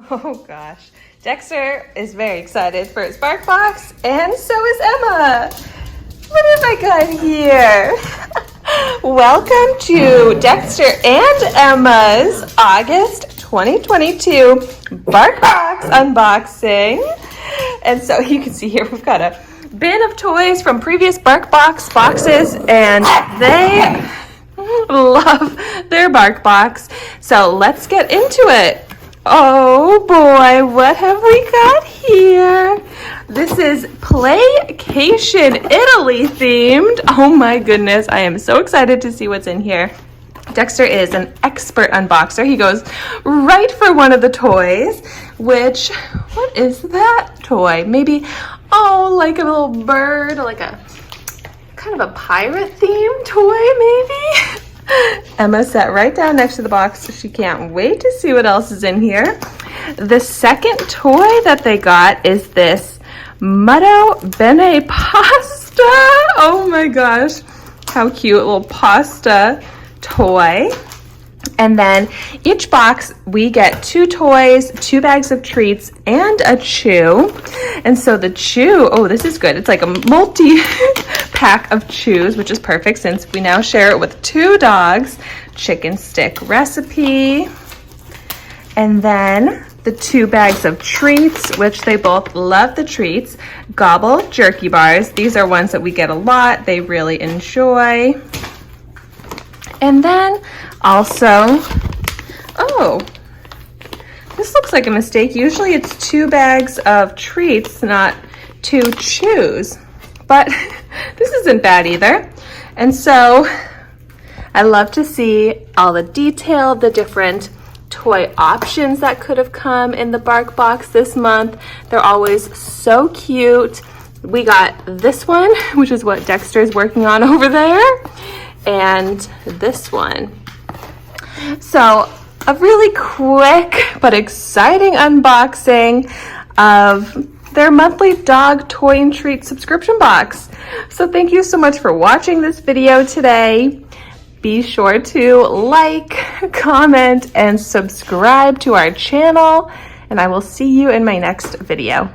Oh gosh, Dexter is very excited for his BARKBOX, and so is Emma. What have I got here? Welcome to Dexter and Emma's August 2022 BARKBOX unboxing. And so you can see here we've got a bin of toys from previous BARKBOX boxes, and they love their BARKBOX. So let's get into it. Oh boy, what have we got here? This is Playcation Italy themed. Oh my goodness, I am so excited to see what's in here. Dexter is an expert unboxer. He goes right for one of the toys, which, what is that toy? Maybe, oh, like a little bird, like a kind of a pirate themed toy maybe? Emma sat right down next to the box. She can't wait to see what else is in here. The second toy that they got is this Mutto Bene Pasta. Oh my gosh, how cute, little pasta toy. And then each box we get 2 toys, 2 bags of treats, and a chew. And so the chew, oh, this is good. It's like a multi-pack of chews, which is perfect since we now share it with 2 dogs. Chicken stick recipe. And then the 2 bags of treats, which they both love the treats. Gobble jerky bars. These are ones that we get a lot. They really enjoy. And then also, oh, this looks like a mistake. Usually it's 2 bags of treats, not 2 chews, but this isn't bad either. And so I love to see all the detail, the different toy options that could have come in the BARKBOX this month. They're always so cute. We got this one, which is what Dexter is working on over there, and this one. So a really quick but exciting unboxing of their monthly dog toy and treat subscription box. So thank you so much for watching this video today. Be sure to like, comment, and subscribe to our channel, and I will see you in my next video.